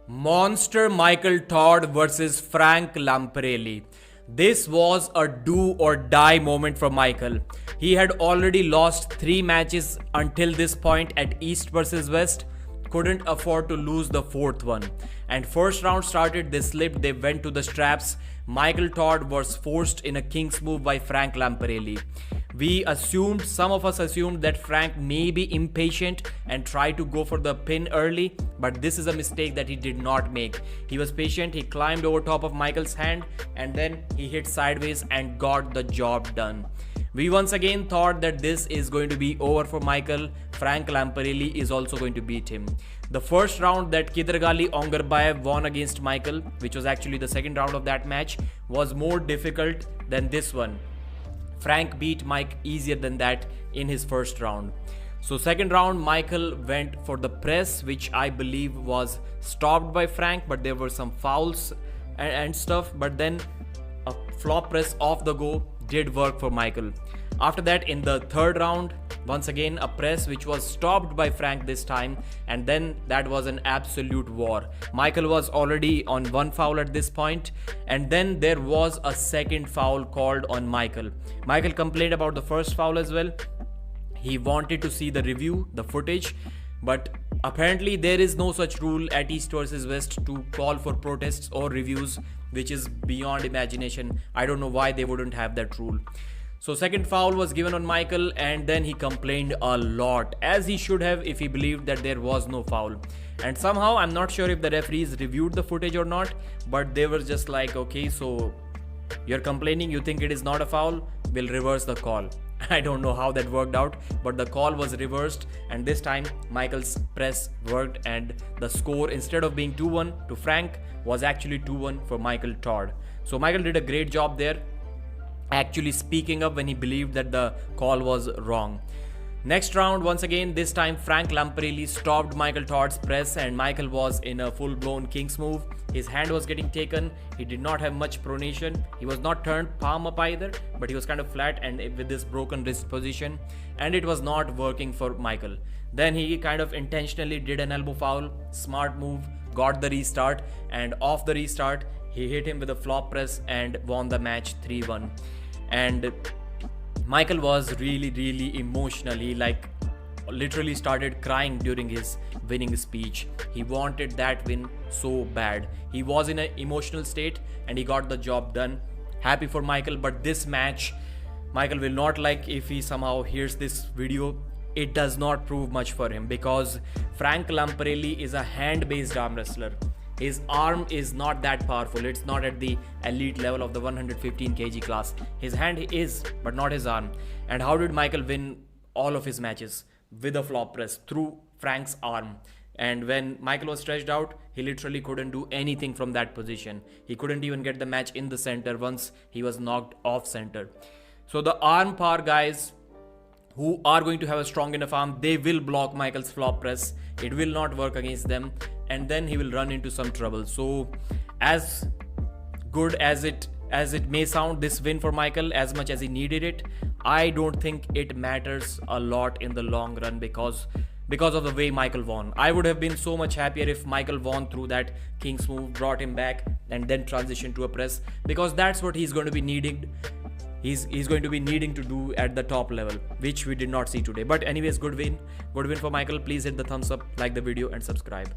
Monster Michael Todd versus Frank Lamparelli. This was a do or die moment for Michael. He had already lost 3 matches until this point at East versus West, couldn't afford to lose the 4th one. And first round started, they slipped, they went to the straps. Michael Todd was forced in a king's move by Frank Lamparelli. Some of us assumed that Frank may be impatient and try to go for the pin early, but this is a mistake that he did not make. He was patient, he climbed over top of Michael's hand, and then he hit sideways and got the job done. We once again thought that this is going to be over for Michael. Frank Lamparelli is also going to beat him. The first round that Kidragali Ongarbayev won against Michael, which was actually the second round of that match, was more difficult than this one. Frank beat Mike easier than that in his first round. So second round, Michael went for the press, which I believe was stopped by Frank, but there were some fouls and stuff. But then a flop press off the go did work for Michael. After that, in the third round, once again a press which was stopped by Frank this time, and then that was an absolute war. Michael was already on 1 foul at this point, and then there was a second foul called on Michael. Michael complained about the first foul as well. He wanted to see the review, the footage, but apparently there is no such rule at East versus West to call for protests or reviews, which is beyond imagination. I don't know why they wouldn't have that rule. So second foul was given on Michael, and then he complained a lot, as he should have if he believed that there was no foul. And somehow, I'm not sure if the referees reviewed the footage or not, but they were just like, okay, so you're complaining, you think it is not a foul, we'll reverse the call. I don't know how that worked out, but the call was reversed, and this time Michael's press worked, and the score, instead of being 2-1 to Frank, was actually 2-1 for Michael Todd. So Michael did a great job there, actually speaking up when he believed that the call was wrong. Next round, once again, this time Frank Lamparelli stopped Michael Todd's press, and Michael was in a full-blown king's move. His hand was getting taken. He did not have much pronation. He was not turned palm up either, but he was kind of flat and with this broken wrist position, and it was not working for Michael. Then he kind of intentionally did an elbow foul, smart move, got the restart, and off the restart, he hit him with a flop press and won the match 3-1. And Michael was really emotional. He literally started crying during his winning speech. He wanted that win so bad. He was in an emotional state and he got the job done. Happy for Michael, but this match, Michael will not like if he somehow hears this video. It does not prove much for him because Frank Lamparelli is a hand-based arm wrestler. His arm is not that powerful. It's not at the elite level of the 115 kg class. His hand is, but not his arm. And how did Michael win all of his matches? With a flop press through Frank's arm. And when Michael was stretched out, he literally couldn't do anything from that position. He couldn't even get the match in the center once he was knocked off center. So the arm power guys who are going to have a strong enough arm, they will block Michael's flop press. It will not work against them, and then he will run into some trouble. So as good as it may sound, this win for Michael, as much as he needed it, I don't think it matters a lot in the long run because of the way Michael won. I would have been so much happier if Michael won through that king's move, brought him back, and then transitioned to a press, because that's what he's going to be needing. He's going to be needing to do at the top level, which we did not see today. But anyways, good win for Michael. Please hit the thumbs up, like the video, and subscribe.